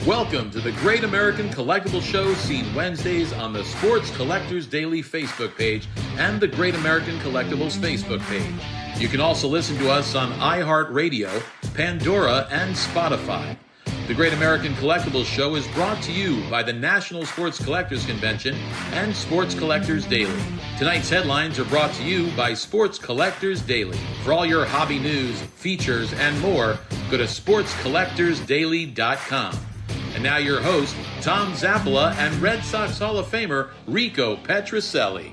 Welcome to the Great American Collectibles Show, seen Wednesdays on the Sports Collectors Daily Facebook page and the Great American Collectibles Facebook page. You can also listen to us on iHeartRadio, Pandora, and Spotify. The Great American Collectibles Show is brought to you by the National Sports Collectors Convention and Sports Collectors Daily. Tonight's headlines are brought to you by Sports Collectors Daily. For all your hobby news, features, and more, go to sportscollectorsdaily.com. And now your host, Tom Zappola, and Red Sox Hall of Famer, Rico Petrocelli.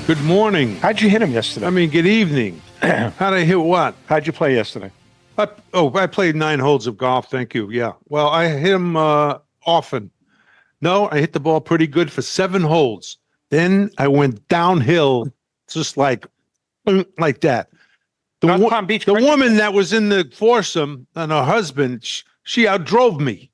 Good morning. How'd you hit him yesterday? Good evening. How'd I hit what? How'd you play yesterday? I played 9 holes of golf. Thank you. Yeah. Well, I hit him often. No, I hit the ball pretty good for 7 holes. Then I went downhill, just like that. Palm Beach. The woman that was in the foursome and her husband, she outdrove me.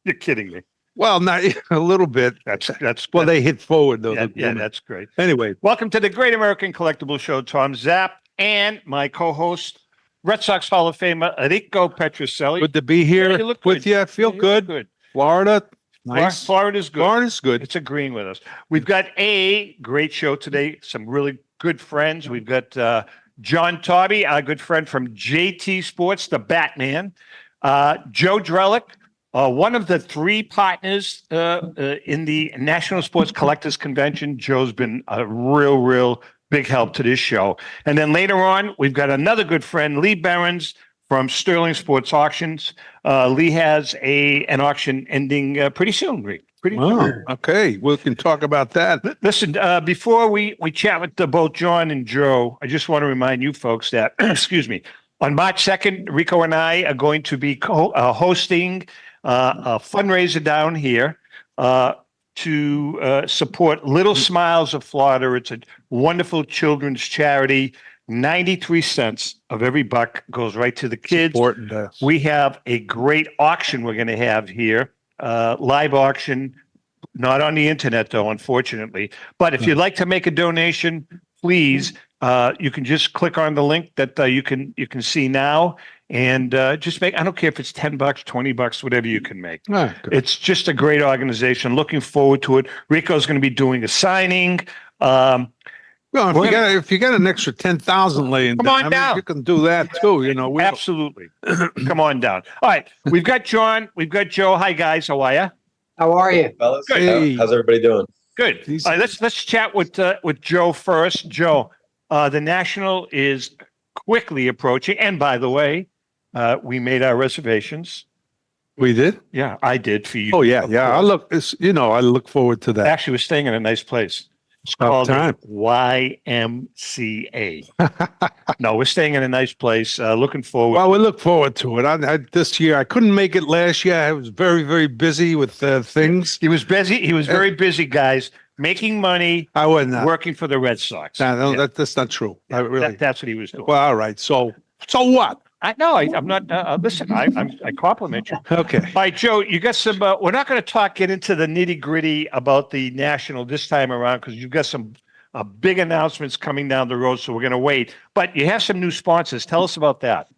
You're kidding me. Well, not a little bit. That's well, they hit forward though. Yeah, that's great. Anyway, welcome to the Great American Collectibles Show. Tom Zapp and my co-host, Red Sox Hall of Famer Rico Petrocelli. Good to be here with you. I feel good. Good. Florida, nice. Florida's good. Florida's good. It's agreeing with us. We've got a great show today. Some really good friends. We've got John Tobby, our good friend from JT Sports, the Batman. Joe Drellick, one of the 3 partners in the National Sports Collectors Convention. Joe's been a real big help to this show. And then later on, we've got another good friend, Lee Behrens from Sterling Sports Auctions. Lee has an auction ending pretty soon, Rick. Okay. We can talk about that. Listen, before we chat with both John and Joe, I just want to remind you folks that, excuse me, on March 2nd, Rico and I are going to be hosting a fundraiser down here to support Little Smiles of Florida. It's a wonderful children's charity. 93 cents of every buck goes right to the kids. Important. We have a great auction we're going to have here, live auction, not on the internet though, unfortunately. But if you'd like to make a donation, please, you can just click on the link that you can see now, and just make. I don't care if it's $10, $20, whatever you can make. It's just a great organization. Looking forward to it. Rico's going to be doing a signing. Well, if you got an extra 10,000 laying down, you can do that too. Absolutely. Come on down. All right, we've got John. We've got Joe. Hi guys, how are you? How are you, fellas? Good. Hey. How's everybody doing? Good. All right, let's chat with Joe first. Joe, the National is quickly approaching, and by the way, we made our reservations. We did? Yeah, I did for you. Oh yeah. I look forward to that. Actually, we're staying in a nice place. It's called YMCA. No, we're staying in a nice place. Looking forward. Well, we look forward to it. This year, I couldn't make it last year. I was very, very busy with things. He was busy. He was very busy, guys, making money. I was not working for the Red Sox. No, that's not true. Yeah, that's what he was doing. Well, all right. So what? I'm not. Listen, I compliment you. Okay. All right, Joe, you got some. We're not going to get into the nitty gritty about the National this time around because you've got some big announcements coming down the road. So we're going to wait. But you have some new sponsors. Tell us about that.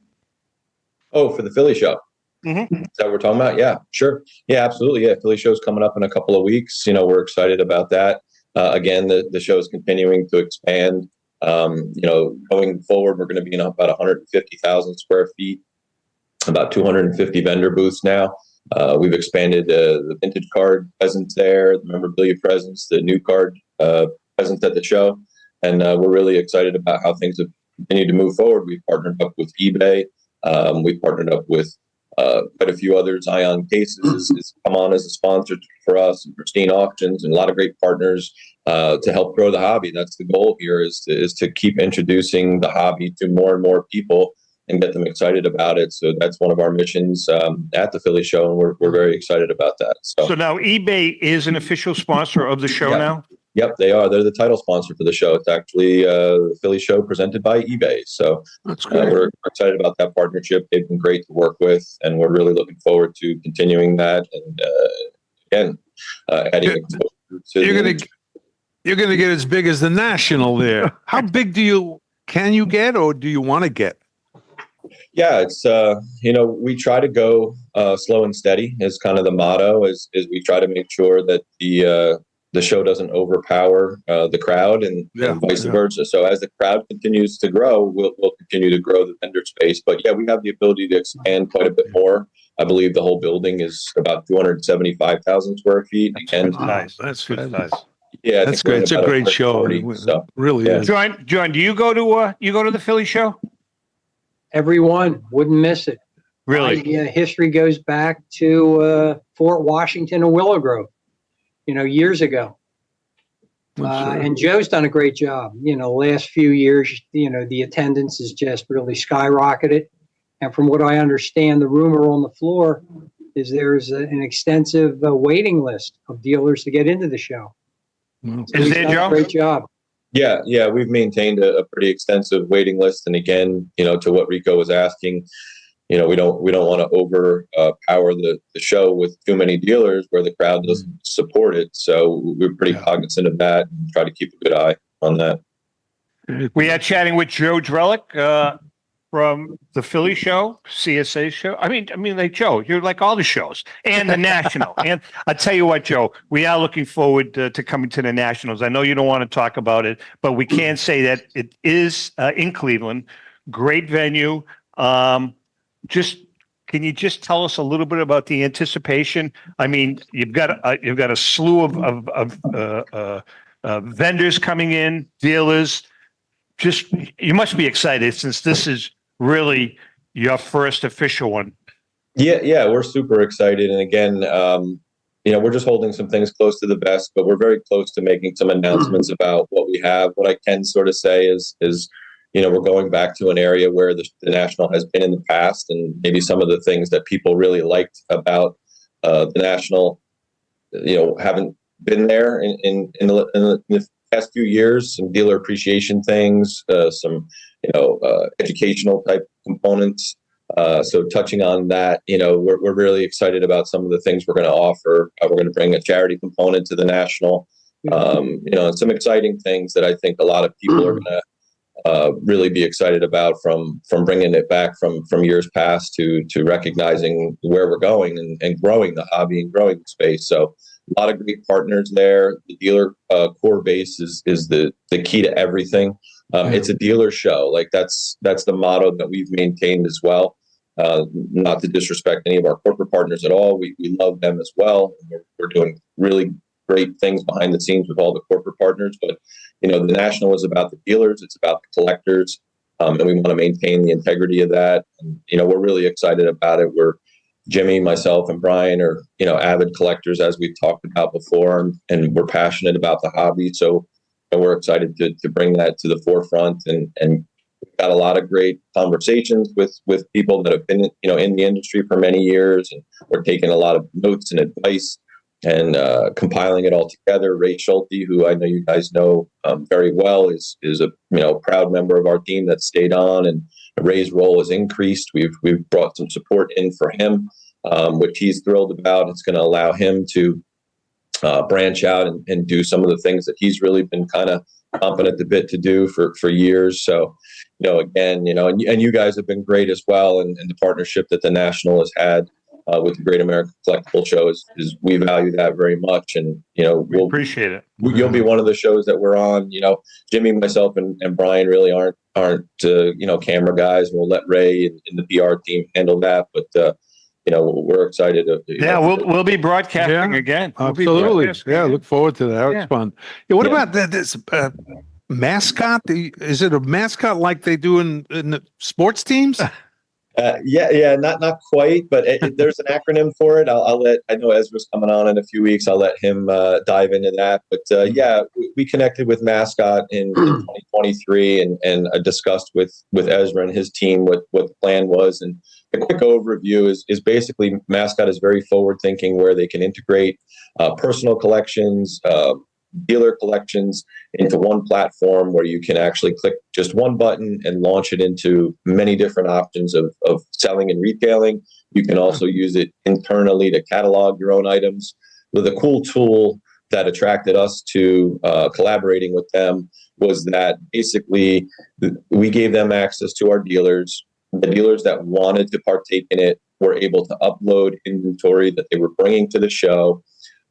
Oh, for the Philly show. Mm-hmm. Is that what we're talking about? Yeah, sure. Yeah, absolutely. Yeah, Philly show's coming up in a couple of weeks. We're excited about that. Again, the show is continuing to expand. Going forward, we're going to be in about 150,000 square feet, about 250 vendor booths now. We've expanded the vintage card presence there, the memorabilia presence, the new card presence at the show. And we're really excited about how things have continued to move forward. We've partnered up with eBay. We've partnered up with quite a few others. Ion Cases has come on as a sponsor for us, and Pristine Auctions, and a lot of great partners to help grow the hobby. That's the goal here is to keep introducing the hobby to more and more people and get them excited about it. So that's one of our missions at the Philly show, and we're very excited about that. So now eBay is an official sponsor of the show now? Yep, they are. They're the title sponsor for the show. It's actually the Philly show presented by eBay. So we're excited about that partnership. They've been great to work with, and we're really looking forward to continuing that. And again, adding exposure to you're going to get as big as the National there. How big can you get, or do you want to get? Yeah, it's we try to go slow and steady is kind of the motto. Is we try to make sure that the show doesn't overpower the crowd and vice versa. So as the crowd continues to grow, we'll continue to grow the vendor space. But yeah, we have the ability to expand quite a bit more. I believe the whole building is about 275,000 square feet. That's nice. That's good size. size. Yeah, I That's think we're great. in It's a about great show. 140, so Really yeah. is. John, do you go to the Philly show? Everyone wouldn't miss it. Really? My history goes back to Fort Washington and Willow Grove, years ago. And Joe's done a great job. Last few years, the attendance has just really skyrocketed. And from what I understand, the rumor on the floor is there's an extensive waiting list of dealers to get into the show. Well, So Is he's there, done Joe? a great job. Yeah, we've maintained a pretty extensive waiting list, and again, to what Rico was asking, we don't want to overpower the show with too many dealers where the crowd doesn't support it. So we're pretty cognizant of that and try to keep a good eye on that. We are chatting with Joe Drellick from the Philly show, CSA show. I mean, like Joe, you're like all the shows and the National. And I tell you what, Joe, we are looking forward to coming to the Nationals. I know you don't want to talk about it, but we can say that it is in Cleveland. Great venue. Can you just tell us a little bit about the anticipation? I mean, you've got a slew of vendors coming in, dealers. You must be excited since this is really your first official one. Yeah, we're super excited, and again, we're just holding some things close to the vest, but we're very close to making some announcements about what we have. What I can sort of say is we're going back to an area where the National has been in the past, and maybe some of the things that people really liked about the National, haven't been there in the past few years. Some dealer appreciation things, some educational type components. So touching on that, we're really excited about some of the things we're going to offer. We're going to bring a charity component to the National, and some exciting things that I think a lot of people are going to really be excited about from bringing it back from years past to recognizing where we're going and growing the hobby and growing the space. So a lot of great partners there. The dealer core base is the key to everything. It's a dealer show. Like that's the motto that we've maintained as well. Not to disrespect any of our corporate partners at all. We love them as well. We're doing really great things behind the scenes with all the corporate partners, but the National is about the dealers, it's about the collectors, and we want to maintain the integrity of that. And, we're really excited about it. Jimmy, myself, and Brian are avid collectors, as we've talked about before, and we're passionate about the hobby. So we're excited to bring that to the forefront, and we've got a lot of great conversations with people that have been in the industry for many years, and we're taking a lot of notes and advice and compiling it all together. Ray Schulte, who I know you guys know very well, is a proud member of our team that stayed on, and Ray's role has increased. We've brought some support in for him, which he's thrilled about. It's going to allow him to branch out and do some of the things that he's really been kind of chomping at the bit to do for years. So, again, and you guys have been great as well, and the partnership that the National has had with the Great American Collectible Show is we value that very much, and We appreciate it. You'll be one of the shows that we're on. Jimmy, myself, and Brian really aren't camera guys. We'll let Ray and the PR team handle that, but we're excited. We'll be broadcasting again. Absolutely. Look forward to that. Yeah. It's fun. Yeah, what about this mascot? Is it a mascot like they do in the sports teams? Not quite, but there's an acronym for it. I know Ezra's coming on in a few weeks. I'll let him dive into that. But we connected with Mascot in 2023 and discussed with Ezra and his team what the plan was. And a quick overview is basically Mascot is very forward thinking, where they can integrate personal collections, dealer collections into one platform where you can actually click just one button and launch it into many different options of selling and retailing. You can also use it internally to catalog your own items. With a cool tool that attracted us to collaborating with them was that basically we gave them access to our dealers. The dealers that wanted to partake in it were able to upload inventory that they were bringing to the show,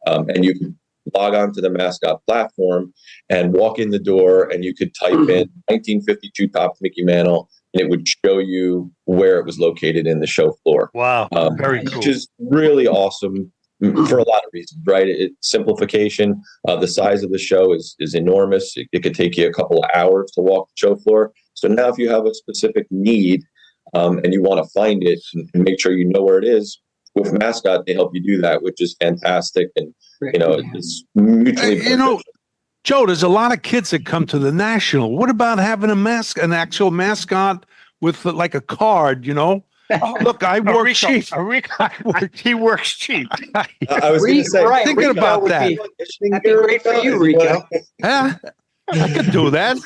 and you could log on to the mascot platform and walk in the door, and you could type in 1952 Topps Mickey Mantle, and it would show you where it was located in the show floor. Wow, very which cool. is really awesome for a lot of reasons, right? Simplification. The size of the show is enormous. It could take you a couple of hours to walk the show floor. So now if you have a specific need and you want to find it and make sure you know where it is, with Mascot, they help you do that, which is fantastic. And, it's mutually beneficial. Joe, there's a lot of kids that come to the National. What about having an actual mascot with like a card, Look, I work cheap. He works cheap. I was going to say, right, thinking Rico about would that. That'd be great for you, Rico. Yeah, I could do that.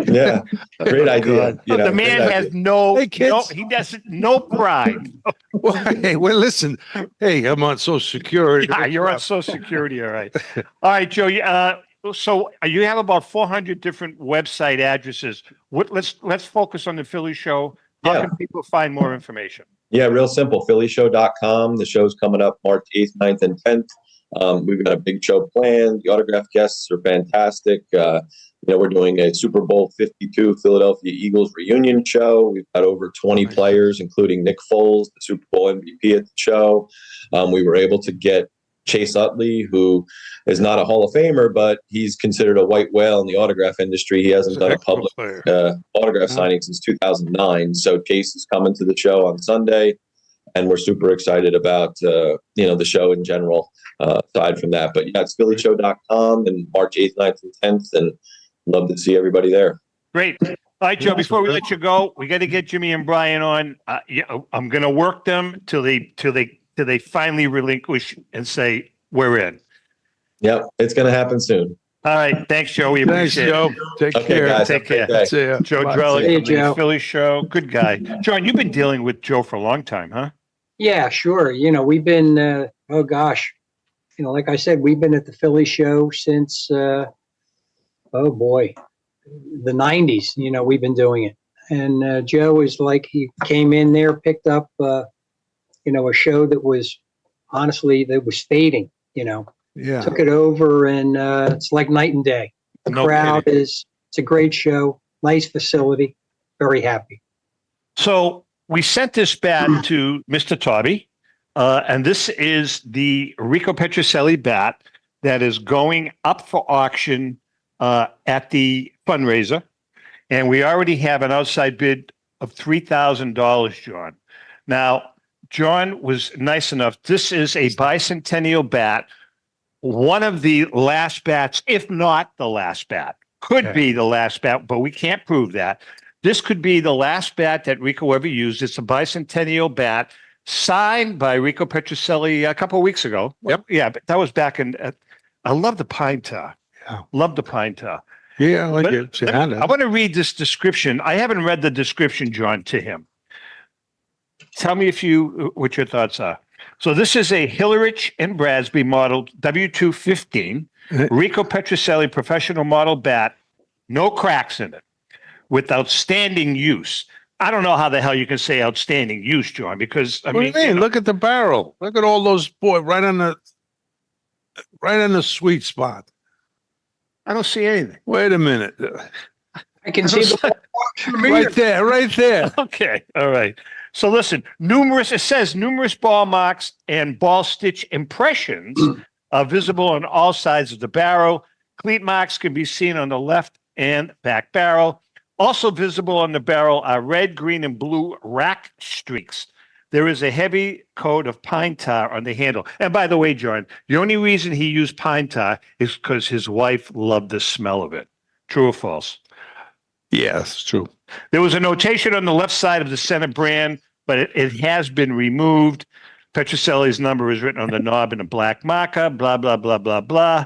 Yeah, great idea. The man has no, Hey, kids. he doesn't, no pride. Well, hey, listen. Hey, I'm on Social Security. Yeah, you're on Social Security, all right. All right, Joe. So you have about 400 different website addresses. Let's focus on the Philly show. How can people find more information? Yeah, real simple. PhillyShow.com. The show's coming up March 8th, 9th, and 10th. We've got a big show planned. The autograph guests are fantastic. We're doing a Super Bowl 52 Philadelphia Eagles reunion show. We've got over 20 players, including Nick Foles, the Super Bowl MVP at the show. We were able to get Chase Utley, who is not a Hall of Famer, but he's considered a white whale in the autograph industry. He hasn't done a public autograph signing since 2009. So Chase is coming to the show on Sunday, and we're super excited about the show in general. Aside from that, but yeah, it's PhillyShow.com and March 8th, 9th, and 10th, and love to see everybody there. Great. All right, Joe. Before we let you go, we got to get Jimmy and Brian on. I'm going to work them till they finally relinquish and say we're in. Yep, it's going to happen soon. All right. Thanks, Joe. We Thanks, appreciate Joe. it. Take care. Guys, Take have a care. great day. See ya. Joe Bye. Drellick See you, from the Joe. Philly Show. Good guy. John, you've been dealing with Joe for a long time, huh? Yeah, sure. We've been, like I said, we've been at the Philly show since, the 90s. We've been doing it. And Joe is like, he came in there, picked up, a show that was fading, Yeah. took it over, and it's like night and day. The No crowd kidding. it's a great show, nice facility, very happy. So we sent this bat to Mr. Tobby, and this is the Rico Petrocelli bat that is going up for auction at the fundraiser. And we already have an outside bid of $3,000, John. Now, John was nice enough. This is a bicentennial bat, one of the last bats, if not the last bat. Could be the last bat, but we can't prove that. This could be the last bat that Rico ever used. It's a bicentennial bat signed by Rico Petrocelli a couple of weeks ago. Yep. Yeah, but that was back in. I love the pine tar. Yeah. Love the pine tar. Yeah, I like But it. I want to read this description. I haven't read the description, John, to him. Tell me what your thoughts are. So this is a Hillerich and Bradsby model W215 Rico Petrocelli professional model bat, no cracks in it, with outstanding use. I don't know how the hell you can say outstanding use, John, because What do you mean? Look at the barrel. Look at all those right on the sweet spot. I don't see anything. Wait a minute. I can see the Right there, right there. Okay, all right. So listen, it says numerous ball marks and ball stitch impressions are visible on all sides of the barrel. Cleat marks can be seen on the left and back barrel. Also visible on the barrel are red, green, and blue rack streaks. There is a heavy coat of pine tar on the handle. And by the way, John, the only reason he used pine tar is because his wife loved the smell of it. True or false? Yes, it's true. There was a notation on the left side of the center brand, but it has been removed. Petrocelli's number is written on the knob in a black marker, blah, blah, blah, blah, blah.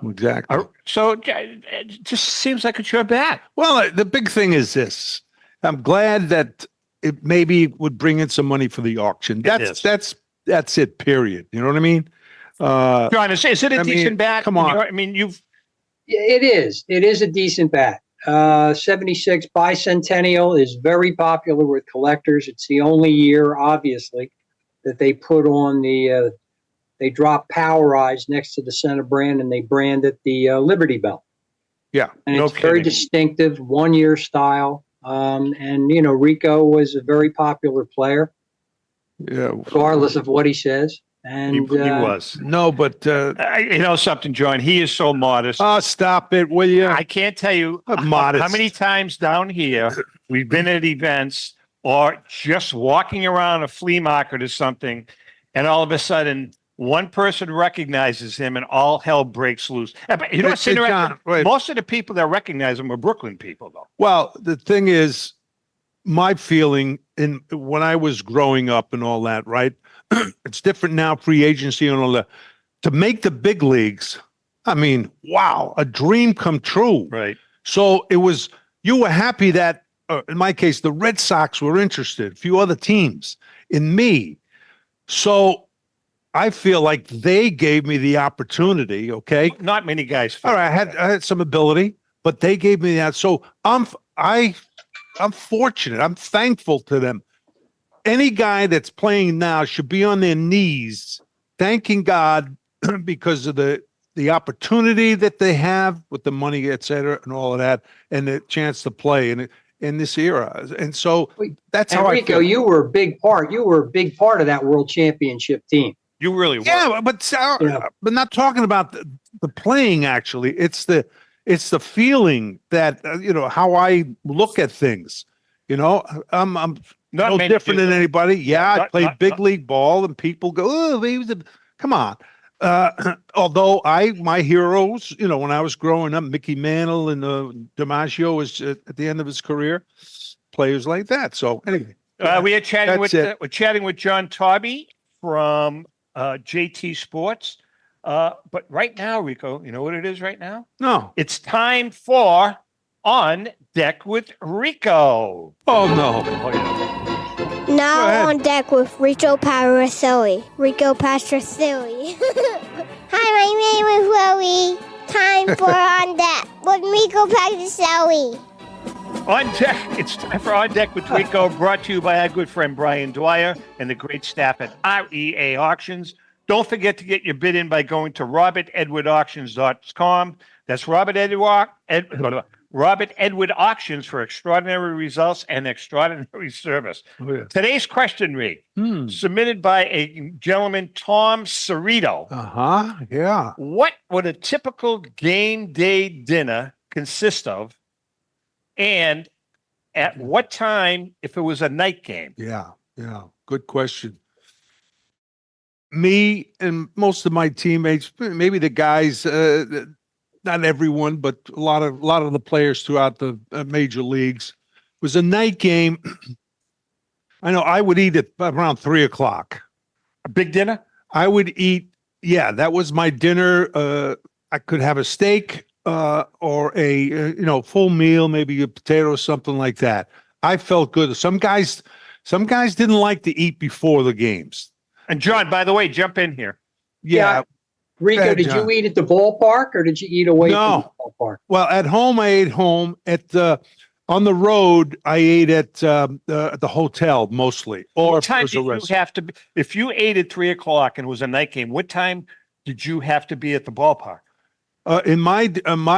Exactly. So it just seems like it's your bat. Well, the big thing is this. I'm glad that it maybe would bring in some money for the auction. That's it, period. You know what I mean? John, is it a decent bat? Come on. It It is a decent bat. 76 Bicentennial is very popular with collectors. It's the only year, obviously, that they put on they drop Power Eyes next to the center brand and they brand it the Liberty Bell. Yeah. And No it's very kidding. distinctive, 1 year style. And, Rico was a very popular player, Yeah. regardless of what he says. And He was. No, but You know something, John? He is so modest. stop it, will you? I can't tell you Modest. how many times down here we've been at events or just walking around a flea market or something, and all of a sudden one person recognizes him and all hell breaks loose. But you know what's Hey, interesting? John, wait. Most of the people that recognize him are Brooklyn people, though. Well, the thing is, my feeling when I was growing up and all that, right? It's different now, free agency and all that. To make the big leagues, I mean, wow, a dream come true. Right. So you were happy that, in my case, the Red Sox were interested, a few other teams in me. So I feel like they gave me the opportunity. Okay. Not many guys. feel All right. like that. I had some ability, but they gave me that. So I'm fortunate. I'm thankful to them. Any guy that's playing now should be on their knees, thanking God because of the opportunity that they have with the money, et cetera, and all of that, and the chance to play in this era. And so that's how Rico, I feel. you were a big part. You were a big part of that World Championship team. You really were. Yeah, but not talking about the playing. Actually, it's the feeling that how I look at things. I'm Not no many different do. than anybody. Yeah, I Not- played not- big not- league ball, and people go, "Oh, he was a come on." Although my heroes, when I was growing up, Mickey Mantle and DiMaggio was at the end of his career, players like that. So anyway, We are chatting that's with it. we're chatting with John Tobby from JT Sports. But right now, Rico, you know what it is right now? No, It's time for On Deck with Rico. oh no, Oh, yeah. Go Now ahead. on deck with Rico Pastrocilli. Rico Pastrocilli. Hi, my name is Chloe. Time for On Deck with Rico Pastrocilli. On Deck, it's time for On Deck with Rico, brought to you by our good friend Brian Dwyer and the great staff at REA Auctions. Don't forget to get your bid in by going to robertedwardauctions.com. That's Robert Edward Auctions for extraordinary results and extraordinary service. Oh, yeah. Today's question, Rick, submitted by a gentleman, Tom Cerrito. Yeah. What would a typical game day dinner consist of? And at what time if it was a night game? Yeah. Good question. Me and most of my teammates, maybe the guys, not everyone, but a lot of the players throughout the major leagues, was a night game. I know I would eat at around 3:00. A big dinner? I would eat. Yeah, that was my dinner. I could have a steak or a full meal, maybe a potato, something like that. I felt good. Some guys didn't like to eat before the games. And John, by the way, jump in here. Yeah. Rico, ahead, did John. you eat at the ballpark or did you eat away from No. the ballpark? Well, at home I ate home. On the road I ate at the hotel mostly. Or What if time it was a did you restaurant. have to be? If you ate at 3:00 and it was a night game, what time did you have to be at the ballpark? In my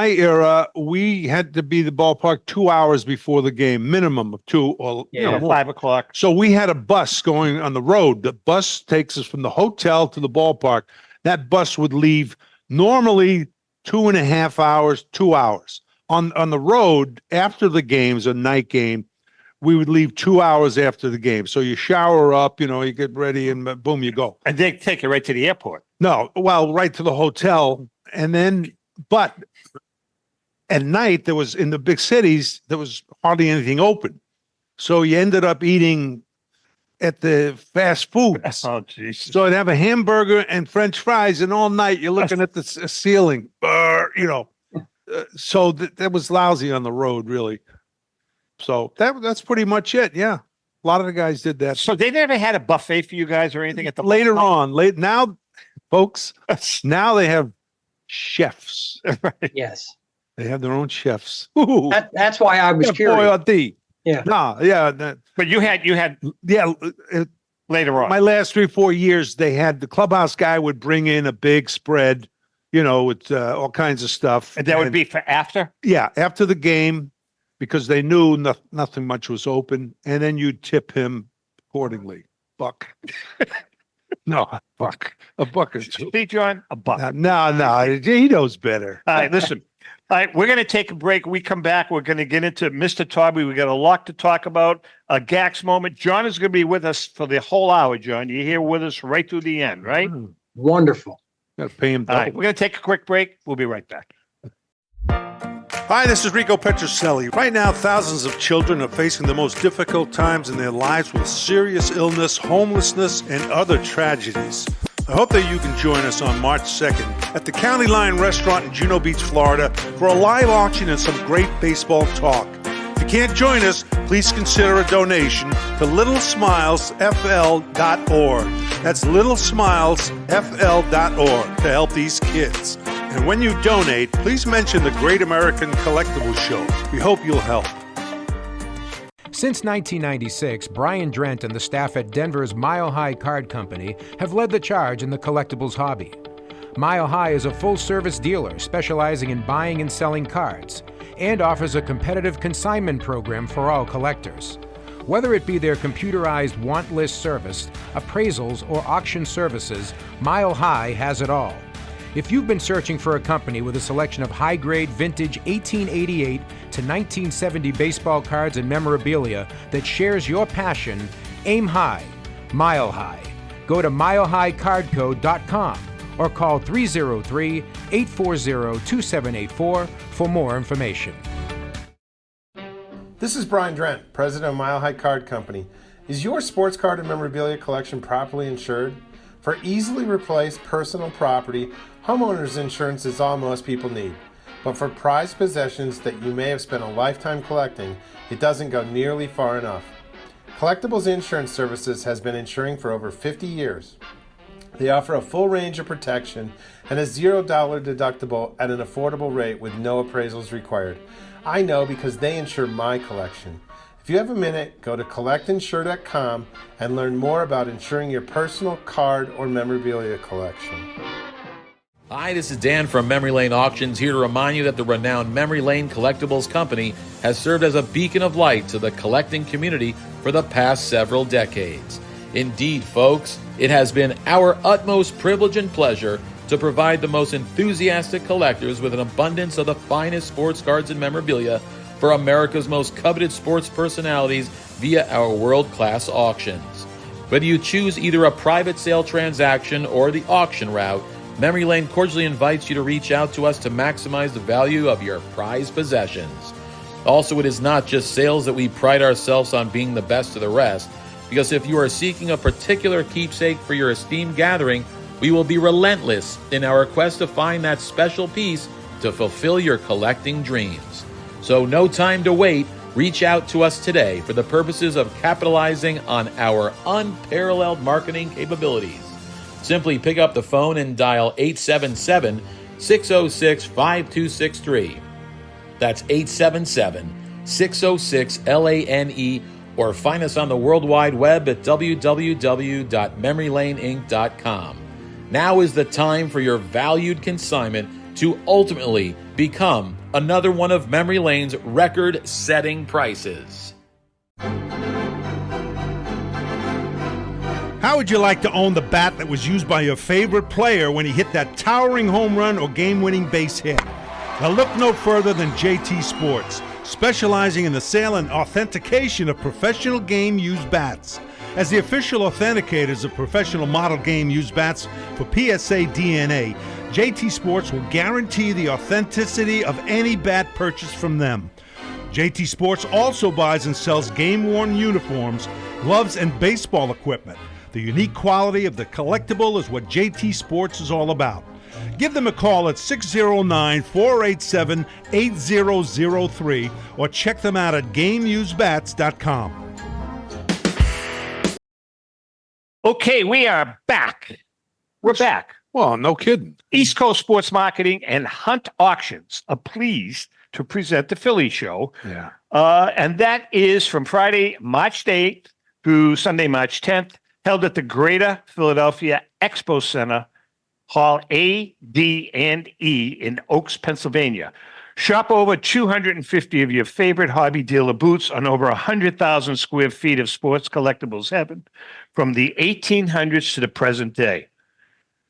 era, we had to be the ballpark 2 hours before the game, minimum of 2 or Yeah, more. 5:00. So we had a bus going on the road. The bus takes us from the hotel to the ballpark. That bus would leave normally 2.5 hours, 2 hours. On the road after the games, a night game, we would leave 2 hours after the game. So you shower up, you get ready, and boom, you go. And they take you right to the airport. No, well, right to the hotel, and then, but at night there was in the big cities there was hardly anything open, so you ended up eating at the fast foods. Oh, jeez. So I'd have a hamburger and French fries, and all night you're looking at the ceiling. So that was lousy on the road, really. So that's pretty much it. Yeah, a lot of the guys did that. So they never had a buffet for you guys or anything at the Later on, now, folks, now they have chefs. Yes. They have their own chefs. Ooh. That's why I was curious. Boyardee. Yeah. No, yeah. But you had Yeah. later on. My last 3-4 years, they had the clubhouse guy would bring in a big spread, with all kinds of stuff. And that would be for after? Yeah, after the game, because they knew nothing much was open. And then you'd tip him accordingly. Buck. No, a buck. A buck or two. See, John? A buck. No, he knows better. All right, listen. All right, we're going to take a break. We come back. We're going to get into Mr. Tobby. We got a lot to talk about. A Gax moment. John is going to be with us for the whole hour, John. You're here with us right through the end, right? Wonderful. Got to pay him All double. right, we're going to take a quick break. We'll be right back. Hi, this is Rico Petrocelli. Right now, thousands of children are facing the most difficult times in their lives with serious illness, homelessness, and other tragedies. I hope that you can join us on March 2nd at the County Line Restaurant in Juno Beach, Florida, for a live auction and some great baseball talk. If you can't join us, please consider a donation to littlesmilesfl.org. That's littlesmilesfl.org to help these kids. And when you donate, please mention the Great American Collectibles Show. We hope you'll help. Since 1996, Brian Drent and the staff at Denver's Mile High Card Company have led the charge in the collectibles hobby. Mile High is a full-service dealer specializing in buying and selling cards and offers a competitive consignment program for all collectors. Whether it be their computerized want list service, appraisals, or auction services, Mile High has it all. If you've been searching for a company with a selection of high-grade vintage 1888 to 1970 baseball cards and memorabilia that shares your passion, aim high, mile high. Go to milehighcardco.com or call 303-840-2784 for more information. This is Brian Drent, president of Mile High Card Company. Is your sports card and memorabilia collection properly insured? For easily replaced personal property, homeowners insurance is all most people need. But for prized possessions that you may have spent a lifetime collecting, it doesn't go nearly far enough. Collectables Insurance Services has been insuring for over 50 years. They offer a full range of protection and a $0 deductible at an affordable rate with no appraisals required. I know because they insure my collection. If you have a minute, go to collectinsure.com and learn more about insuring your personal card or memorabilia collection. Hi, this is Dan from Memory Lane Auctions, here to remind you that the renowned Memory Lane Collectibles Company has served as a beacon of light to the collecting community for the past several decades. Indeed, folks, it has been our utmost privilege and pleasure to provide the most enthusiastic collectors with an abundance of the finest sports cards and memorabilia for America's most coveted sports personalities via our world-class auctions. Whether you choose either a private sale transaction or the auction route, Memory Lane cordially invites you to reach out to us to maximize the value of your prized possessions. Also, it is not just sales that we pride ourselves on being the best of the rest, because if you are seeking a particular keepsake for your esteemed gathering, we will be relentless in our quest to find that special piece to fulfill your collecting dreams. So no time to wait. Reach out to us today for the purposes of capitalizing on our unparalleled marketing capabilities. Simply pick up the phone and dial 877-606-5263. That's 877-606-LANE, or find us on the World Wide Web at www.memorylaneinc.com. Now is the time for your valued consignment to ultimately become another one of Memory Lane's record-setting prices. How would you like to own the bat that was used by your favorite player when he hit that towering home run or game-winning base hit? Well, look no further than JT Sports, specializing in the sale and authentication of professional game-used bats. As the official authenticators of professional model game-used bats for PSA DNA, JT Sports will guarantee the authenticity of any bat purchased from them. JT Sports also buys and sells game-worn uniforms, gloves, and baseball equipment. The unique quality of the collectible is what JT Sports is all about. Give them a call at 609-487-8003 or check them out at GameUseBats.com. Okay, we are back. We're back. Well, no kidding. East Coast Sports Marketing and Hunt Auctions are pleased to present the Philly Show. Yeah. And that is from Friday, March 8th through Sunday, March 10th, held at the Greater Philadelphia Expo Center, Hall A, D, and E in Oaks, Pennsylvania. Shop over 250 of your favorite hobby dealer booths on over 100,000 square feet of sports collectibles heaven from the 1800s to the present day.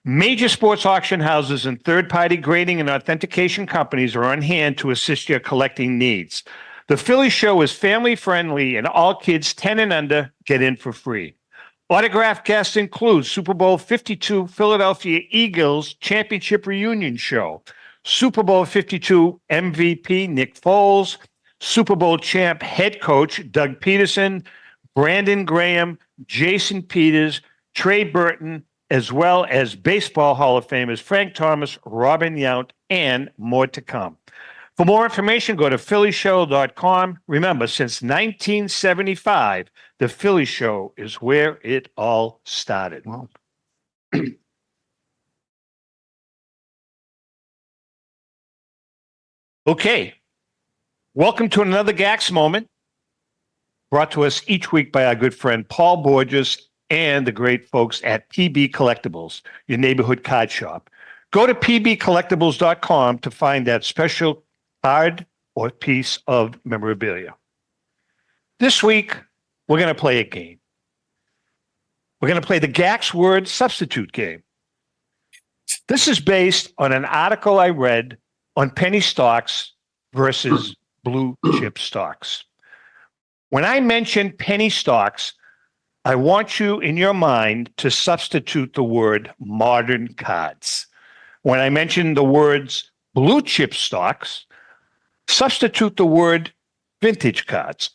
Major sports auction houses and third-party grading and authentication companies are on hand to assist your collecting needs. The Philly Show is family-friendly, and all kids 10 and under get in for free. Autographed guests include Super Bowl 52 Philadelphia Eagles Championship Reunion Show, Super Bowl 52 MVP Nick Foles, Super Bowl champ head coach Doug Peterson, Brandon Graham, Jason Peters, Trey Burton, as well as Baseball Hall of Famers Frank Thomas, Robin Yount, and more to come. For more information, go to phillyshow.com. Remember, since 1975, the Philly Show is where it all started. Wow. Okay. Welcome to another GAX moment, brought to us each week by our good friend Paul Borges and the great folks at PB Collectables, your neighborhood card shop. Go to pbcollectables.com to find that special card or piece of memorabilia. This week, we're going to play a game. We're going to play the GAX word substitute game. This is based on an article I read on penny stocks versus blue chip stocks. When I mention penny stocks, I want you in your mind to substitute the word modern cards. When I mention the words blue chip stocks, substitute the word vintage cards.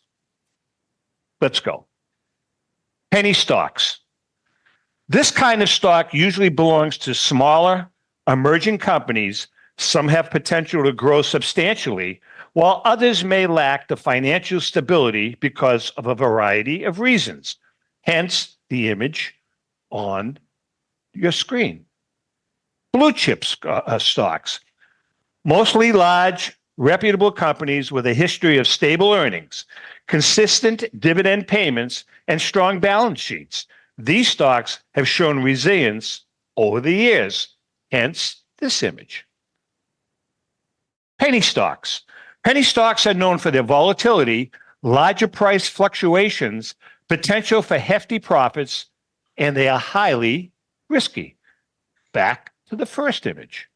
Let's go. Penny stocks. This kind of stock usually belongs to smaller, emerging companies. Some have potential to grow substantially, while others may lack the financial stability because of a variety of reasons. Hence the image on your screen. Blue chip stocks, mostly large, reputable companies with a history of stable earnings, consistent dividend payments, and strong balance sheets. These stocks have shown resilience over the years, hence this image. Penny stocks. Penny stocks are known for their volatility, larger price fluctuations, potential for hefty profits, and they are highly risky. Back to the first image.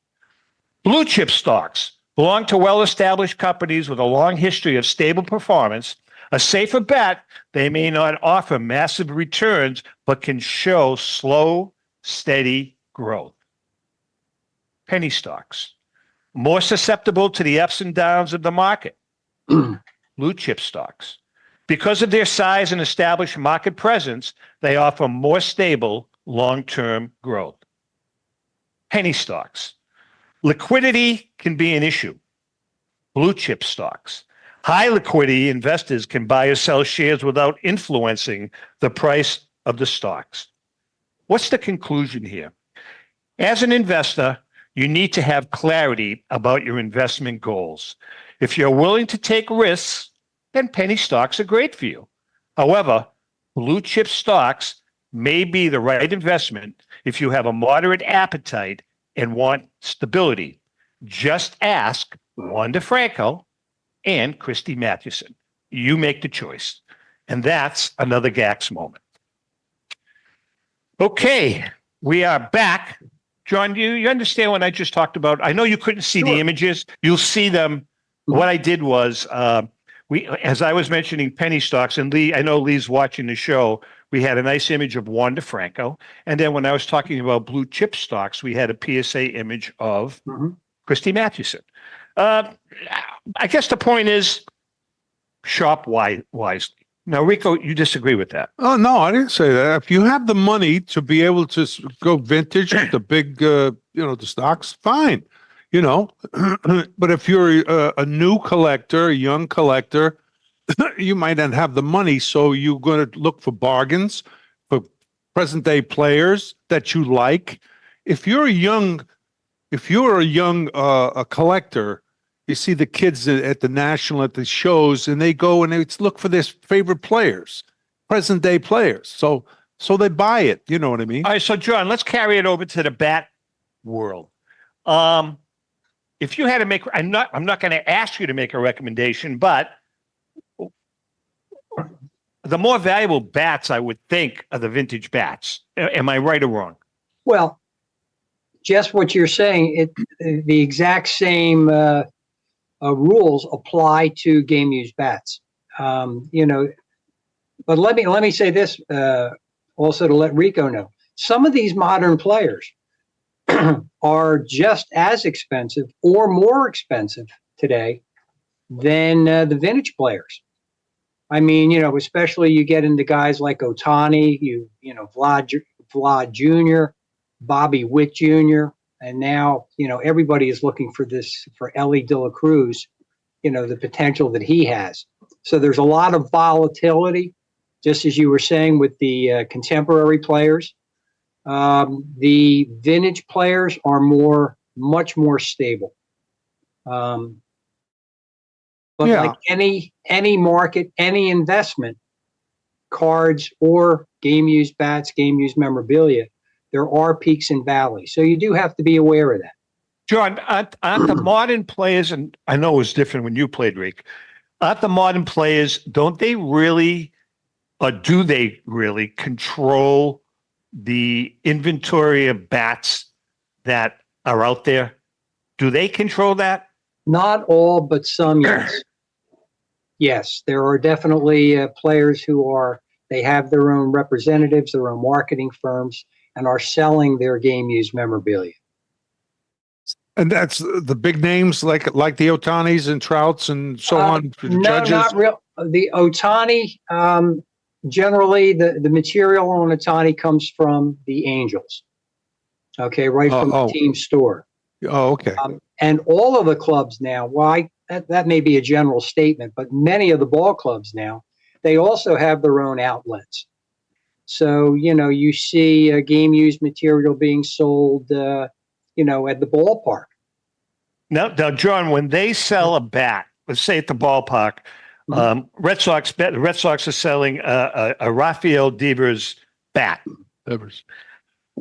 Blue chip stocks belong to well-established companies with a long history of stable performance. A safer bet, they may not offer massive returns, but can show slow, steady growth. Penny stocks, more susceptible to the ups and downs of the market. Blue chip stocks. Because of their size and established market presence, they offer more stable long-term growth. Penny stocks. Liquidity can be an issue. Blue chip stocks. High liquidity investors can buy or sell shares without influencing the price of the stocks. What's the conclusion here? As an investor, you need to have clarity about your investment goals. If you're willing to take risks, then penny stocks are great for you. However, blue chip stocks may be the right investment if you have a moderate appetite and want stability. Just ask Wanda Franco and Christy Mathewson. You make the choice. And that's another GAX moment. Okay, we are back. John, you understand what I just talked about? I know you couldn't see the images. You'll see them. What I did was, as I was mentioning penny stocks, and Lee, I know Lee's watching the show, we had a nice image of Wanda Franco. And then when I was talking about blue chip stocks, we had a PSA image of Christy Mathewson. I guess the point is shop wisely. Now, Rico, you disagree with that? Oh, no, I didn't say that. If you have the money to be able to go vintage, the big, the stocks, fine. But if you're a new collector, a young collector, you might not have the money. So you're going to look for bargains, for present day players that you like. if you're a young a collector, you see the kids at the national at the shows, and they go and they look for their favorite players, present day players. So they buy it. You know what I mean? All right, so John, let's carry it over to the bat world. If you had to make, I'm not going to ask you to make a recommendation, but the more valuable bats, I would think, are the vintage bats. Am I right or wrong? Well, just what you're saying, the exact same rules apply to game used bats. But let me say this also to let Rico know. Some of these modern players are just as expensive or more expensive today than the vintage players. I mean, especially you get into guys like Ohtani, Vlad Jr., Bobby Witt Jr., and now, everybody is looking for Ellie De La Cruz, the potential that he has. So there's a lot of volatility, just as you were saying with the contemporary players. The vintage players are much more stable. But like any market, any investment, cards or game used bats, game used memorabilia, there are peaks and valleys. So you do have to be aware of that. John, aren't the modern players, and I know it was different when you played, Rick, aren't the modern players, don't they really, or do they really control the inventory of bats that are out there? Do they control that? Not all, but some, yes. Yes, there are definitely players they have their own representatives, their own marketing firms, and are selling their game used memorabilia. And that's the big names like the Ohtanis and Trouts and so on. No, Judges. not real. The Ohtani, generally the material on Ohtani comes from the Angels. Okay, right from the team store. Oh, okay. And all of the clubs now, that may be a general statement, but many of the ball clubs now, they also have their own outlets. So, you see game used material being sold, at the ballpark. Now, John, when they sell a bat, let's say at the ballpark, Red Sox are selling a Rafael Devers bat. Devers.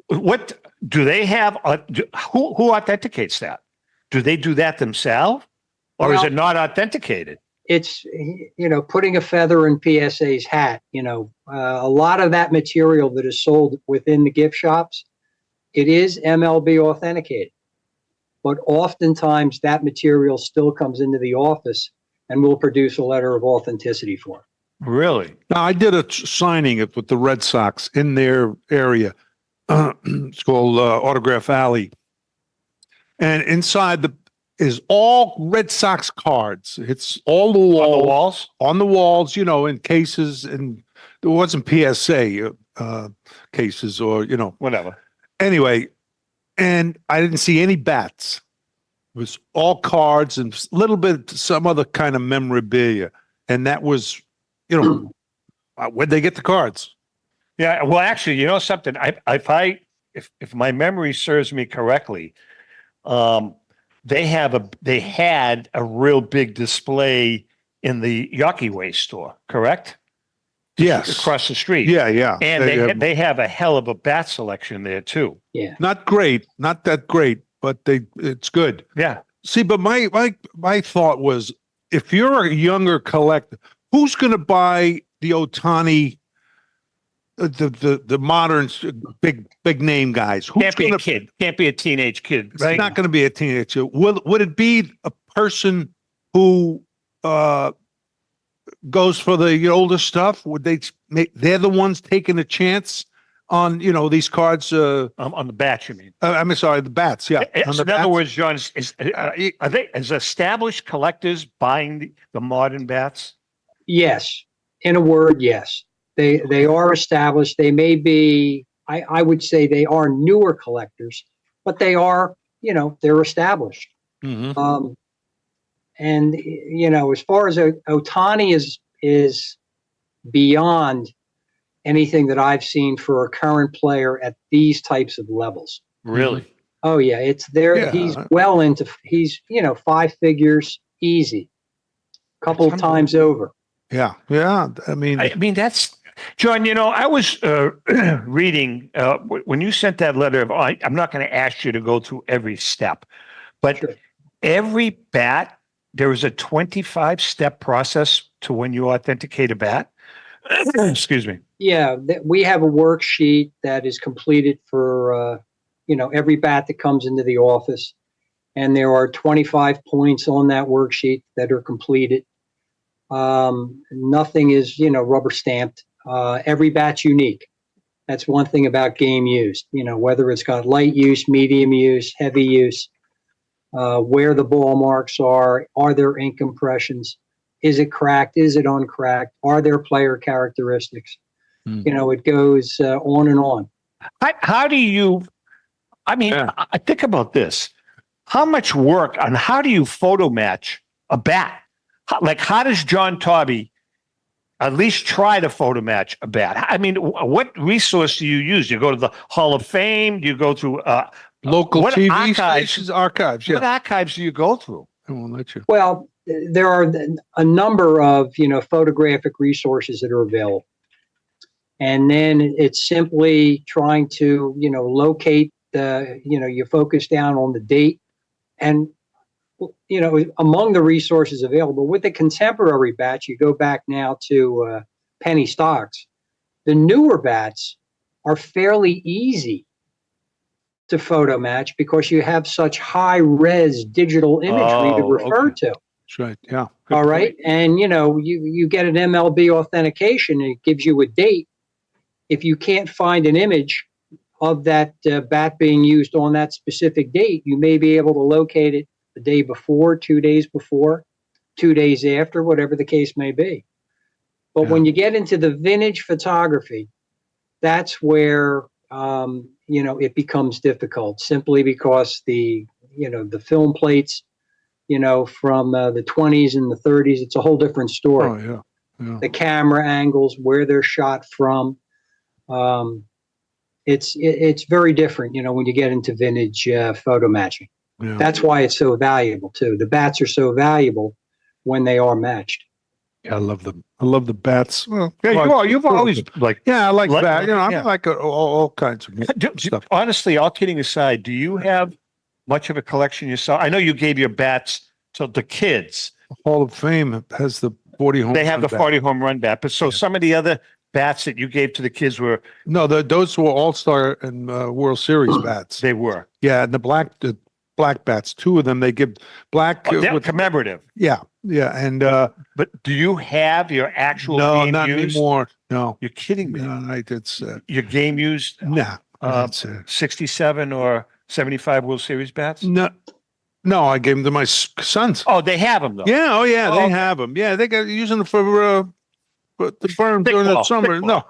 What do they have? Who authenticates that? Do they do that themselves, or is it not authenticated? It's, putting a feather in PSA's hat. A lot of that material that is sold within the gift shops, it is MLB authenticated. But oftentimes that material still comes into the office and we'll produce a letter of authenticity for it. Really? Now, I did a signing with the Red Sox in their area. It's called Autograph Alley. And inside is all Red Sox cards. It's all the walls. On the walls, in cases, and there wasn't PSA cases or, Whatever. Anyway, and I didn't see any bats. It was all cards and a little bit some other kind of memorabilia. And that was, where'd they get the cards? Yeah, well, actually, something. If my memory serves me correctly, they had a real big display in the Yockey Way store, correct? Yes, across the street. Yeah. And they have a hell of a bat selection there too. Yeah, not that great, but it's good. Yeah. See, but my thought was, if you're a younger collector, who's going to buy the Ohtani? The modern big name guys. Can't be a kid. Can't be a teenage kid. Right? It's not going to be a teenager. Would it be a person who goes for the older stuff? Would they're the ones taking a chance on these cards? On the bats, you mean? I'm sorry, the bats. Yeah. In other words, John, are they as established collectors buying the modern bats? Yes. In a word, yes. They are established. They may be, I would say they are newer collectors, but they are, they're established. Mm-hmm. And, as far as Ohtani is beyond anything that I've seen for a current player at these types of levels. Really? Oh yeah, it's there. Yeah. He's 5 figures easy, couple of That's times over. Yeah. Yeah. I mean, I mean, that's John. I was reading when you sent that letter. I'm not going to ask you to go through every step, but Sure. every bat, there is a 25-step process to when you authenticate a bat. Excuse me. Yeah, we have a worksheet that is completed for every bat that comes into the office, and there are 25 points on that worksheet that are completed. Nothing is rubber stamped. Every bat's unique. That's one thing about game use. Whether it's got light use, medium use, heavy use, where the ball marks are there ink impressions? Is it cracked? Is it uncracked? Are there player characteristics? It goes on and on. How do you? I mean, Yeah. I think about this. How much work on how do you photo match a bat? How does John Tobby at least try to photo match a bat? I mean, what resource do you use? Do you go to the Hall of Fame? Do you go through local what TV stations, archives. What Yeah. archives do you go through? I won't let you. Well, there are a number of photographic resources that are available, and then it's simply trying to locate you focus down on the date, and among the resources available with the contemporary bats, you go back now to penny stocks. The newer bats are fairly easy to photo match because you have such high res digital imagery to refer to. That's right. Yeah. Good All point. right. And you get an MLB authentication and it gives you a date. If you can't find an image of that bat being used on that specific date, you may be able to locate it the day before, 2 days before, 2 days after, whatever the case may be. But when you get into the vintage photography, that's where it becomes difficult, simply because the film plates, from the 20s and the 30s, it's a whole different story. Oh yeah. The camera angles, where they're shot from, it's very different, when you get into vintage photo matching. Yeah. That's why it's so valuable too. The bats are so valuable when they are matched. Yeah, I love them. I love the bats. Well, Yeah, you've always yeah, I like that. I yeah. like all kinds of stuff. Honestly, all kidding aside, do you have much of a collection yourself? I know you gave your bats to the kids. Hall of Fame has the 40 home. They have the run 40 home run bat, but some of the other bats that you gave to the kids were those were All-Star and World Series bats. they were Yeah, and the black bats. Two of them they give black they're with commemorative. yeah, and But do you have your actual no, game not used? anymore. No, You're kidding me. it's Your game used nah. That's 67 or 75 World Series bats? No, I gave them to my sons. Oh, they have them though. Yeah, oh yeah, Oh, they okay. have them. Yeah, they got using them for the burn during the Stickball, summer. No,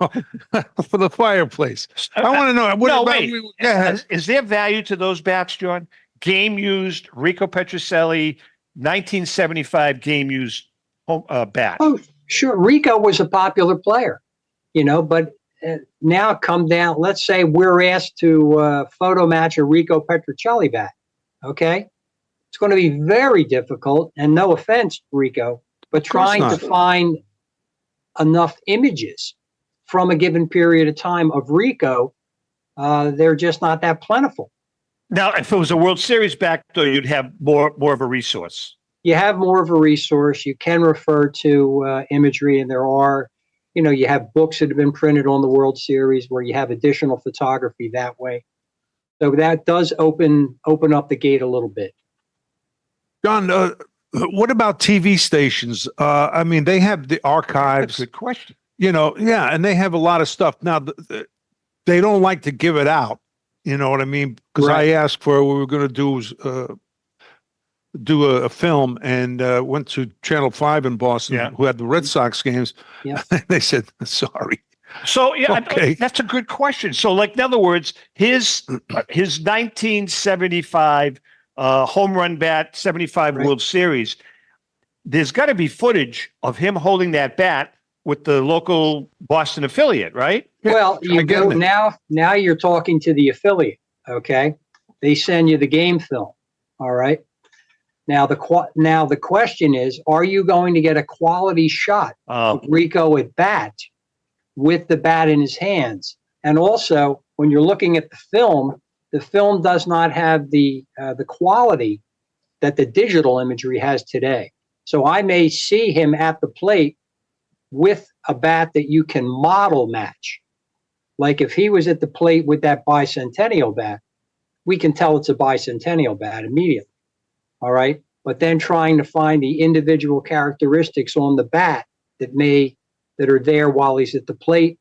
for the fireplace. I want to know what No, about wait. yeah. Is there value to those bats, John? Game used Rico Petrocelli, 1975 game used bat. Oh, sure. Rico was a popular player, but now come down. Let's say we're asked to photo match a Rico Petrocelli bat. Okay. It's going to be very difficult, and no offense, Rico, but trying to find enough images from a given period of time of Rico, they're just not that plentiful. Now, if it was a World Series back, though, you'd have more of a resource. You have more of a resource. You can refer to imagery, and there are, you have books that have been printed on the World Series where you have additional photography that way. So that does open up the gate a little bit. John, what about TV stations? I mean, they have the archives. That's a good question. Yeah, and they have a lot of stuff. Now, they don't like to give it out. You know what I mean? Because Right. I asked for what we were going to do a film, and went to Channel 5 in Boston, who had the Red Sox games. Yeah. They said, sorry. So yeah, Okay. that's a good question. So, like, in other words, his 1975 home run bat, 75 Right. World Series. There's got to be footage of him holding that bat with the local Boston affiliate, right? Yeah, Well, you I get go it. now you're talking to the affiliate. Okay. They send you the game film. All right. Now the question is, are you going to get a quality shot of Rico at bat with the bat in his hands? And also, when you're looking at the film does not have the quality that the digital imagery has today. So I may see him at the plate with a bat that you can model match. Like if he was at the plate with that bicentennial bat, we can tell it's a bicentennial bat immediately. All right. But then trying to find the individual characteristics on the bat that are there while he's at the plate,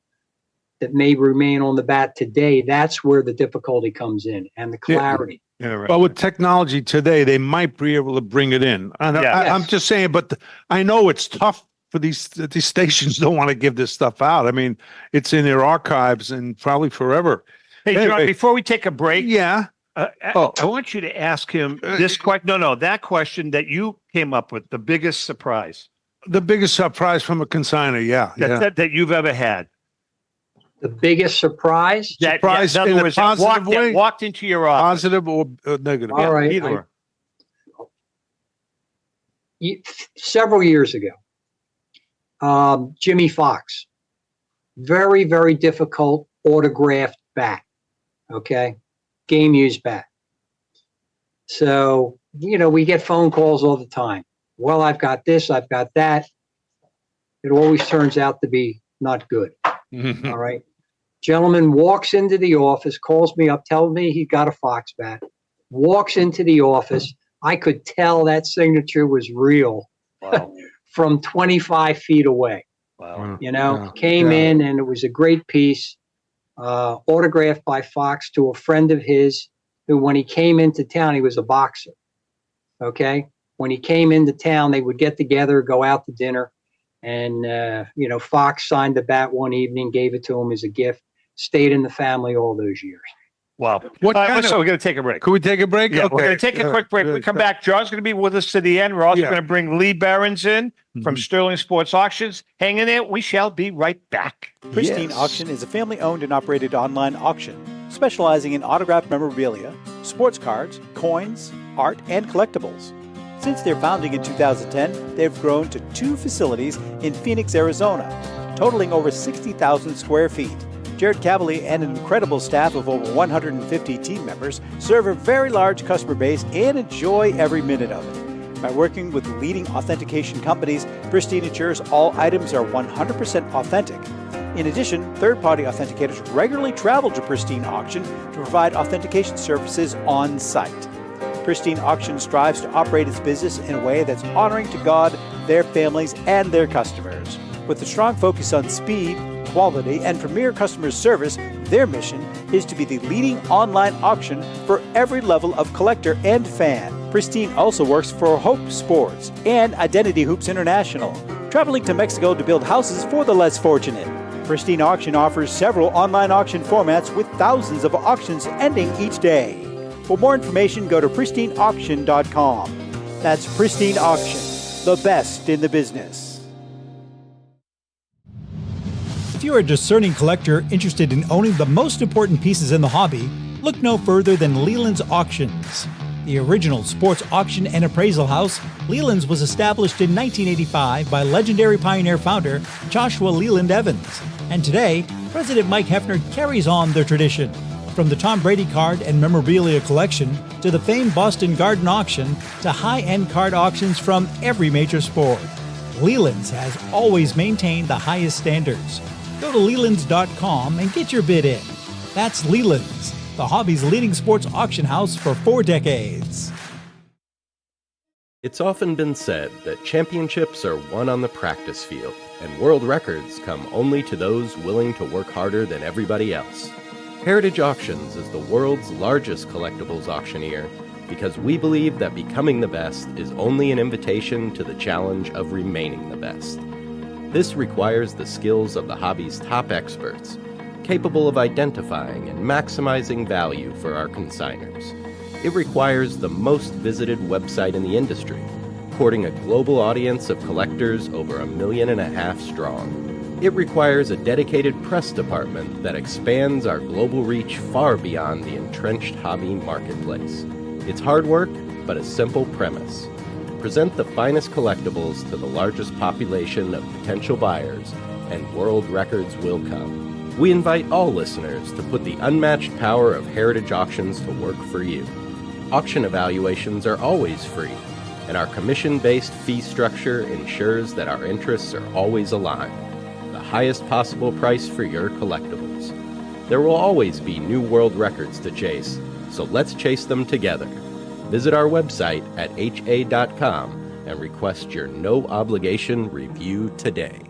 that may remain on the bat today, that's where the difficulty comes in, and the clarity. Yeah, right. Well, with technology today, they might be able to bring it in. I'm just saying, but I know it's tough for these stations don't want to give this stuff out. I mean, it's in their archives and probably forever. Hey, anyway, John, before we take a break, yeah. I want you to ask him this question. No, that question that you came up with, the biggest surprise. The biggest surprise from a consignor, that you've ever had. The biggest surprise? Surprise in a positive way? Walked into your office. Positive or negative? All right. Either. Several years ago, Jimmy Fox, very, very difficult autographed bat. Okay. Game used bat. So, we get phone calls all the time. Well, I've got this, I've got that. It always turns out to be not good. All right. Gentleman walks into the office, calls me up, tells me he got a Fox bat, walks into the office. I could tell that signature was real. Wow. From 25 feet away. Wow. Came in and it was a great piece, autographed by Fox to a friend of his who, when he came into town, he was a boxer. Okay. When he came into town, they would get together, go out to dinner. And, Fox signed the bat one evening, gave it to him as a gift, stayed in the family all those years. Wow. So we're going to take a break. Could we take a break? Yeah, okay. We're going to take a quick break. We come back. John's going to be with us to the end. We're also going to bring Lee Behrens in from Sterling Sports Auctions. Hang in there. We shall be right back. Pristine Auction is a family-owned and operated online auction specializing in autographed memorabilia, sports cards, coins, art, and collectibles. Since their founding in 2010, they've grown to 2 facilities in Phoenix, Arizona, totaling over 60,000 square feet. Jared Cavalier and an incredible staff of over 150 team members serve a very large customer base and enjoy every minute of it. By working with leading authentication companies, Pristine ensures all items are 100% authentic. In addition, third-party authenticators regularly travel to Pristine Auction to provide authentication services on site. Pristine Auction strives to operate its business in a way that's honoring to God, their families, and their customers. With a strong focus on speed, quality, and premier customer service, their mission is to be the leading online auction for every level of collector and fan. Pristine also works for Hope Sports and Identity Hoops International, traveling to Mexico to build houses for the less fortunate. Pristine Auction offers several online auction formats with thousands of auctions ending each day. For more information, go to pristineauction.com. That's Pristine Auction, the best in the business. If you're a discerning collector interested in owning the most important pieces in the hobby, look no further than Leland's Auctions. The original sports auction and appraisal house, Leland's was established in 1985 by legendary Pioneer founder Joshua Leland Evans. And today, President Mike Hefner carries on their tradition. From the Tom Brady card and memorabilia collection to the famed Boston Garden auction to high-end card auctions from every major sport, Leland's has always maintained the highest standards. Go to Lelands.com and get your bid in. That's Leland's, the hobby's leading sports auction house for 4 decades. It's often been said that championships are won on the practice field, and world records come only to those willing to work harder than everybody else. Heritage Auctions is the world's largest collectibles auctioneer because we believe that becoming the best is only an invitation to the challenge of remaining the best. This requires the skills of the hobby's top experts, capable of identifying and maximizing value for our consigners. It requires the most visited website in the industry, courting a global audience of collectors over 1.5 million strong. It requires a dedicated press department that expands our global reach far beyond the entrenched hobby marketplace. It's hard work, but a simple premise. Present the finest collectibles to the largest population of potential buyers, and world records will come. We invite all listeners to put the unmatched power of Heritage Auctions to work for you. Auction evaluations are always free, and our commission-based fee structure ensures that our interests are always aligned. The highest possible price for your collectibles. There will always be new world records to chase, so let's chase them together. Visit our website at ha.com and request your no-obligation review today.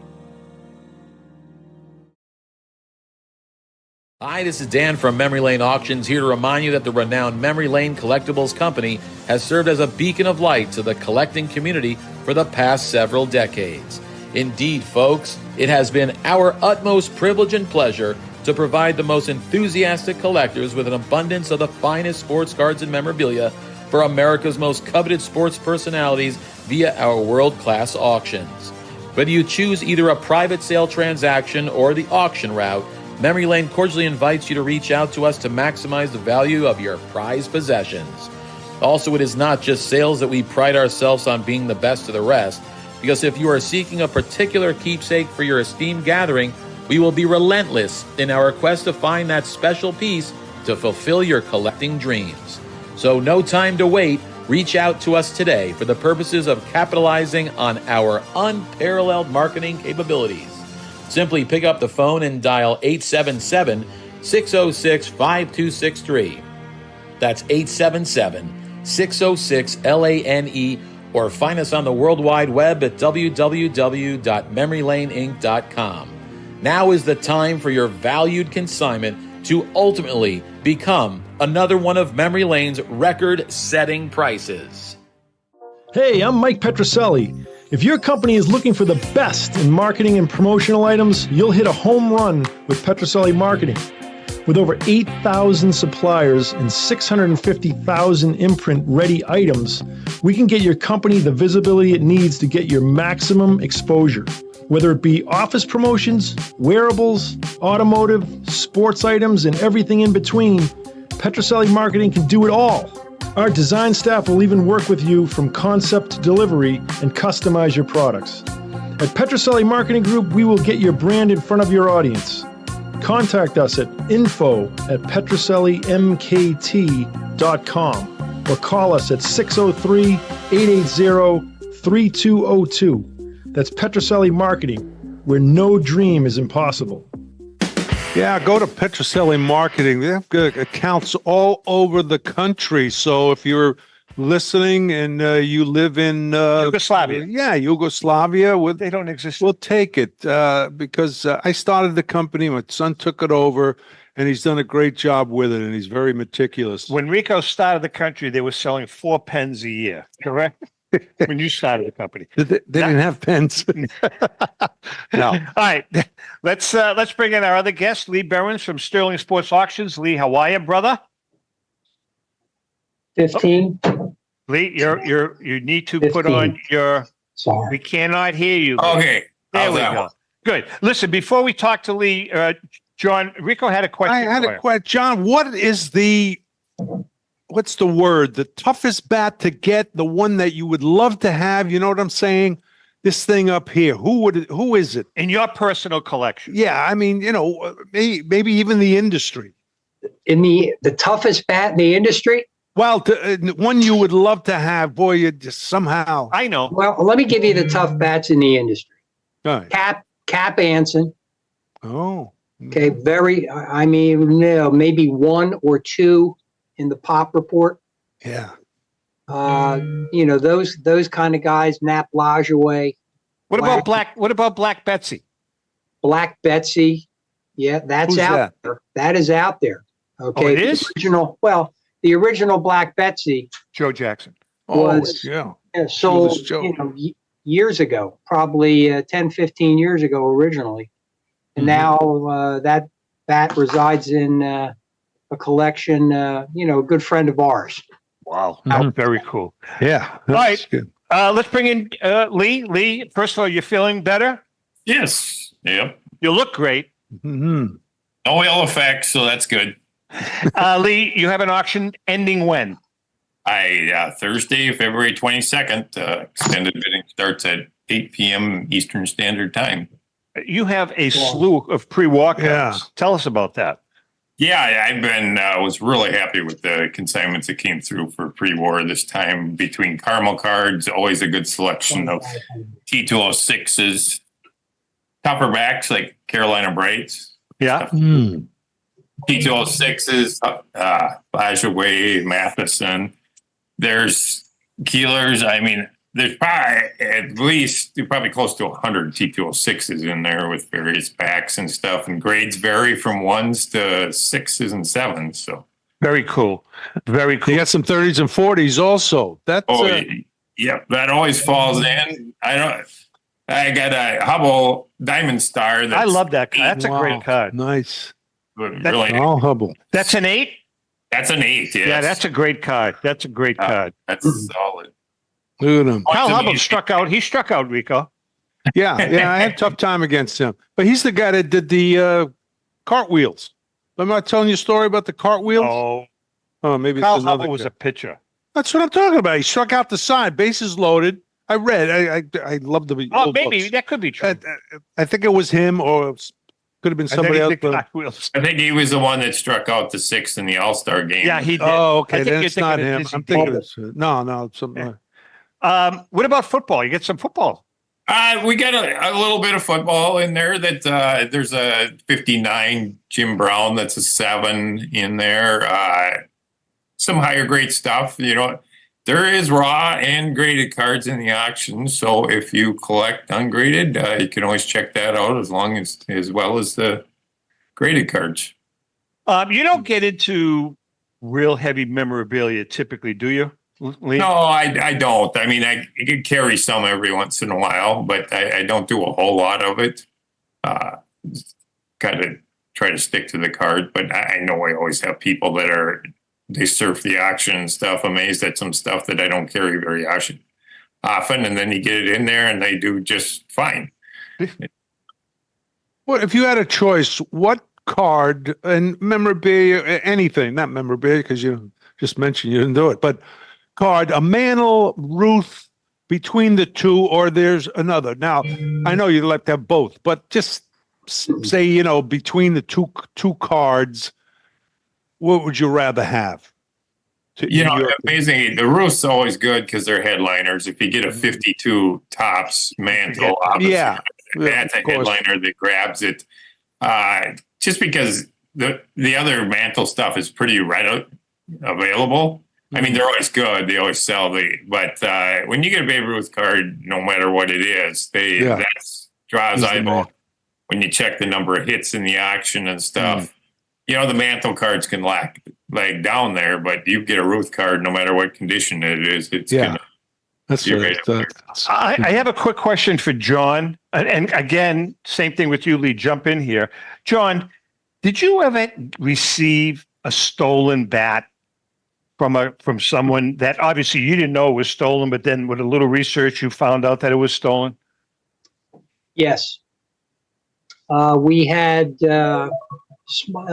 Hi, this is Dan from Memory Lane Auctions, here to remind you that the renowned Memory Lane Collectibles Company has served as a beacon of light to the collecting community for the past several decades. Indeed, folks, it has been our utmost privilege and pleasure to provide the most enthusiastic collectors with an abundance of the finest sports cards and memorabilia for America's most coveted sports personalities via our world-class auctions. Whether you choose either a private sale transaction or the auction route, Memory Lane cordially invites you to reach out to us to maximize the value of your prized possessions. Also, it is not just sales that we pride ourselves on being the best of the rest, because if you are seeking a particular keepsake for your esteemed gathering, we will be relentless in our quest to find that special piece to fulfill your collecting dreams. So no time to wait. Reach out to us today for the purposes of capitalizing on our unparalleled marketing capabilities. Simply pick up the phone and dial 877-606-5263. That's 877-606-LANE, or find us on the World Wide Web at www.memorylaneinc.com. Now is the time for your valued consignment to ultimately become another one of Memory Lane's record-setting prices. Hey, I'm Mike Petroselli. If your company is looking for the best in marketing and promotional items, you'll hit a home run with Petroselli Marketing. With over 8,000 suppliers and 650,000 imprint-ready items, we can get your company the visibility it needs to get your maximum exposure. Whether it be office promotions, wearables, automotive, sports items, and everything in between, Petroselli Marketing can do it all. Our design staff will even work with you from concept to delivery and customize your products. At Petroselli Marketing Group, we will get your brand in front of your audience. Contact us at info@petrosellimkt.com or call us at 603-880-3202. That's Petroselli Marketing, where no dream is impossible. Yeah, go to Petroselli Marketing. They have good accounts all over the country. So if you're listening and you live in Yugoslavia. Yugoslavia, They don't exist. we'll take it because I started the company. My son took it over, and he's done a great job with it, and he's very meticulous. When Rico started the country, they were selling 4 pens a year, correct? When you started the company. They didn't have pens. No. All right. Let's bring in our other guest, Lee Berens from Sterling Sports Auctions. Lee, how are you, brother? 15. Lee, you need to put 15. on your. Sorry. We cannot hear you. Okay. There How's we that go. one? Good. Listen, before we talk to Lee, John, Rico had a question. I had for a you. question. John, what's the word? The toughest bat to get, the one that you would love to have. You know what I'm saying? This thing up here. Who is it? In your personal collection. Yeah, I mean, maybe even the industry. In the toughest bat in the industry? Well, one you would love to have. Boy, you just somehow. I know. Well, let me give you the tough bats in the industry. All right. Cap Anson. Oh. Okay, maybe 1 or 2 in the pop report. Yeah. Those kind of guys, Nap Lajoie. What about Black Betsy? Black Betsy. Yeah, that's Who's out that? there. That is out there. Okay. Oh, it is? The original Black Betsy Joe Jackson. was sold years ago, probably 10, 15 years ago originally. And now that bat resides in a collection, a good friend of ours. Wow. Mhm. Very cool. Yeah. All right. Good. Let's bring in Lee. Lee, first of all, you feeling better? Yes. Yep. You look great. Mm-hmm. No ill effects, so that's good. Lee, you have an auction ending when? Thursday, February 22nd. Extended bidding starts at 8 p.m. Eastern Standard Time. You have a slew of pre-walkouts. Yeah. Tell us about that. Yeah, I've been was really happy with the consignments that came through for pre-war this time. Between caramel cards, always a good selection of T206s, copperbacks like Carolina Brights. Yeah. T206s, Flashaway, Matheson. There's Keelers. I mean, there's probably close to 100 T206s in there with various packs and stuff, and grades vary from 1s to 6s and 7s. So very cool. Very cool. You got some 30s and 40s also. That's yeah, that always falls in. I got a Hubble Diamond Star. I love that card. That's a great card. Nice. Really, Hubble. That's an 8? That's an 8, yes. Yeah, that's a great card. That's a great card. That's solid. Look at him. Kyle Hubble struck out. He struck out, Rico. Yeah, I had a tough time against him. But he's the guy that did the cartwheels. Remember I telling you a story about the cartwheels? Oh, maybe Kyle it's another Hubble was guy. a pitcher. That's what I'm talking about. He struck out the side, bases loaded. I read. I love the old maybe books. that could be true. I think it was him, or could have been somebody else. I think he was the one that struck out the 6th in the All-Star game. Yeah, he did. Oh, okay. I think Then you're it's not thinking of him. Dizzy I'm thinking Bubble. it's no, something. What about football? You get some football. We got a little bit of football in there. That there's a 59 Jim Brown. That's a 7 in there. Some higher grade stuff. You know, there is raw and graded cards in the auction. So if you collect ungraded, you can always check that out as well as the graded cards. You don't get into real heavy memorabilia typically, do you, Lee? No, I don't. I mean, I can carry some every once in a while, but I don't do a whole lot of it. Kind of try to stick to the card, but I know I always have people that they surf the auction and stuff, amazed at some stuff that I don't carry very often, and then you get it in there and they do just fine. Well, if you had a choice, what card and memorabilia, anything, not memorabilia, because you just mentioned you didn't do it, but card, a Mantle, Ruth, between the two, or there's another. Now, I know you'd like to have both, but just say, between the two cards, what would you rather have? Amazing. The Ruth's always good because they're headliners. If you get a 52 tops Mantle, obviously, that's a headliner that grabs it. Just because the other Mantle stuff is pretty available. I mean, they're always good. They always sell. But when you get a Babe Ruth card, no matter what it is, that draws eyeball. When you check the number of hits in the auction and stuff, the Mantle cards can lag down there, but you get a Ruth card, no matter what condition it is, it's that's right. I have a quick question for John. And again, same thing with you, Lee. Jump in here. John, did you ever receive a stolen bat from someone that obviously you didn't know was stolen, but then with a little research, you found out that it was stolen? Yes. We had a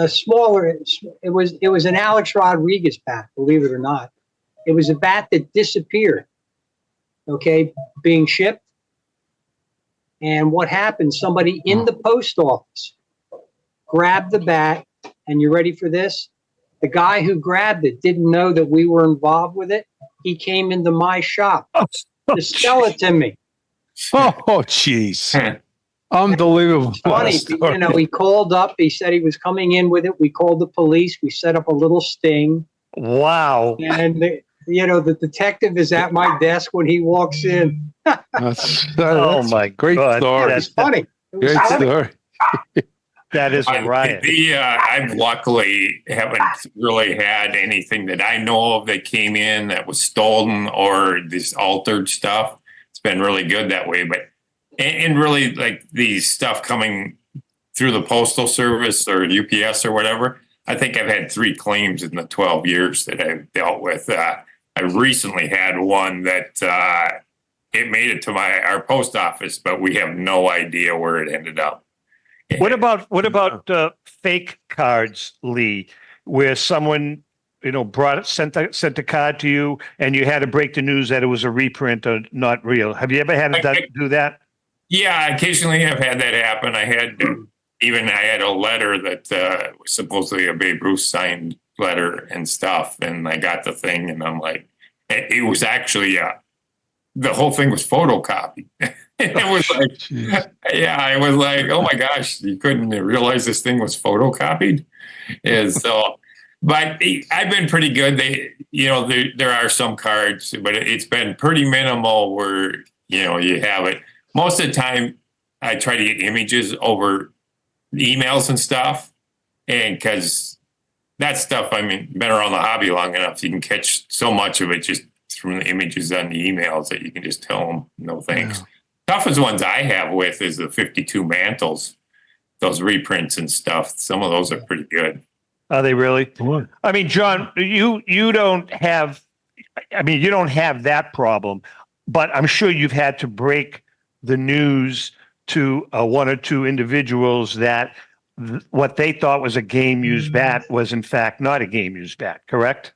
smaller. It was an Alex Rodriguez bat. Believe it or not, it was a bat that disappeared. Okay, being shipped. And what happened? Somebody in the post office grabbed the bat, and you ready for this? The guy who grabbed it didn't know that we were involved with it. He came into my shop to sell it to me. Oh, jeez. Unbelievable. Funny, he called up. He said he was coming in with it. We called the police. We set up a little sting. Wow. And the detective is at my desk when he walks in. That's my great God. story. It's funny. Great story. That is right. I luckily haven't really had anything that I know of that came in that was stolen or this altered stuff. It's been really good that way. But and really, like the stuff coming through the Postal Service or UPS or whatever, I think I've had 3 claims in the 12 years that I've dealt with. I recently had one that it made it to our post office, but we have no idea where it ended up. What about fake cards, Lee, where someone sent a card to you and you had to break the news that it was a reprint or not real? Have you ever had to do that? Yeah, occasionally I've had that happen. I had a letter that was supposedly a Babe Ruth signed letter and stuff, and I got the thing, and I'm like, it was actually the whole thing was photocopied. It was like, yeah, I was like, oh my gosh, you couldn't realize this thing was photocopied. And so, but I've been pretty good. There are some cards, but it's been pretty minimal where, you have it. Most of the time, I try to get images over emails and stuff. And because that stuff, been around the hobby long enough, you can catch so much of it just from the images on the emails that you can just tell them, no thanks. Yeah. Toughest ones I have with is the 52 mantles, those reprints and stuff. Some of those are pretty good. Are they really? What? John, you don't have that problem, but I'm sure you've had to break the news to one or two individuals that what they thought was a game used bat was in fact not a game used bat, correct?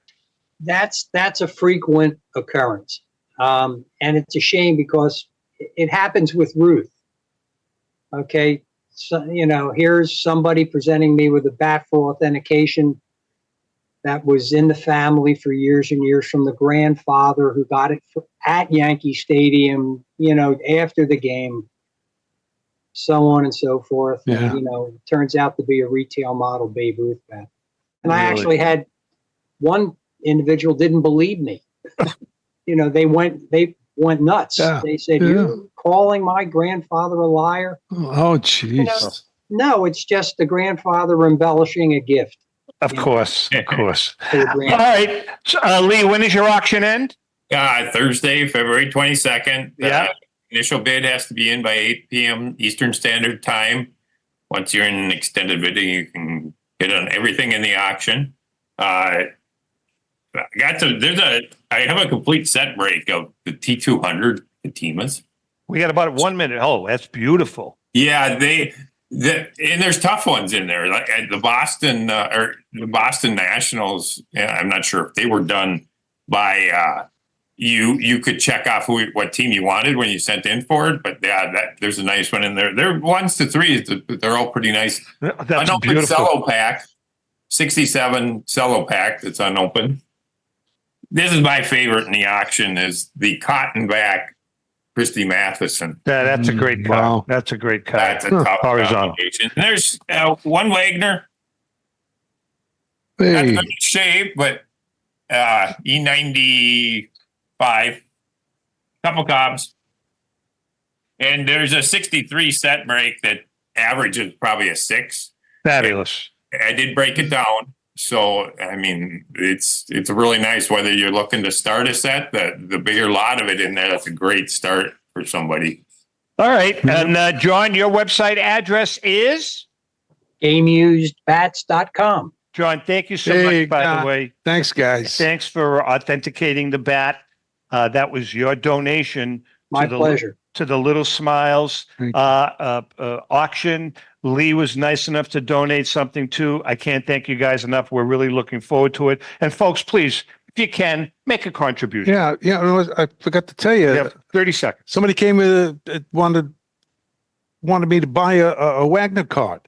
That's a frequent occurrence. And it's a shame because it happens with Ruth. Okay. So, here's somebody presenting me with a bat for authentication that was in the family for years and years from the grandfather who got it at Yankee Stadium, after the game, so on and so forth. Yeah. And, it turns out to be a retail model Babe Ruth bat. And I actually had one individual didn't believe me. They went nuts. Yeah. They said, "You're calling my grandfather a liar?" Oh, jeez. No, it's just the grandfather embellishing a gift. Of course. All right. So, Lee, when does your auction end? Thursday, February 22nd. Yeah. Initial bid has to be in by 8 p.m. Eastern Standard Time. Once you're in extended bidding, you can get on everything in the auction. I have a complete set break of the T200 Fatimas. We got about 1 minute. Oh, that's beautiful. Yeah, and there's tough ones in there. Like the Boston Nationals. I'm not sure if they were done by you could check off what team you wanted when you sent in for it. But there's a nice one in there. They're 1s to 3s. They're all pretty nice. That's unopened beautiful. cello pack, 67 cello pack that's unopened. This is my favorite in the auction is the cotton back Christy Matheson. Yeah, that's a great card. Wow. That's a great card. That's a tough horizontal. combination. There's one Wagner. Hey. Not in good shape, but E95, couple cobs. And there's a 63 set break that averages probably a 6. Fabulous. I did break it down. So, it's really nice whether you're looking to start a set, the bigger lot of it in there, that's a great start for somebody. All right. And John, your website address is? GameUsedBats.com. John, thank you so much, by the way. Thanks, guys. Thanks for authenticating the bat. That was your donation. My pleasure. To the Little Smiles auction. Lee was nice enough to donate something too. I can't thank you guys enough. We're really looking forward to it. And folks, please, if you can, make a contribution. Yeah. I forgot to tell you. You have 30 seconds. Somebody came in wanted me to buy a Wagner card.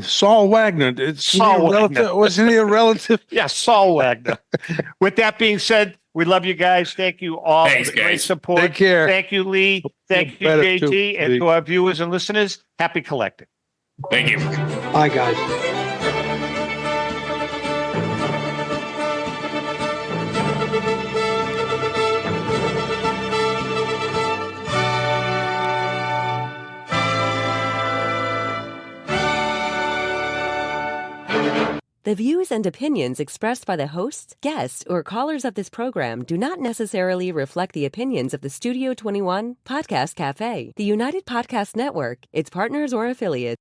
Saul Wagner. Wasn't he a relative? Yeah, Saul Wagner. With that being said, we love you guys. Thank you all Thanks, for the great guys. support. Take care. Thank you, Lee. Thank you, Better JT. too, And Lee. to our viewers and listeners, happy collecting. Thank you. Bye, guys. The views and opinions expressed by the hosts, guests, or callers of this program do not necessarily reflect the opinions of the Studio 21 Podcast Cafe, the United Podcast Network, its partners, or affiliates.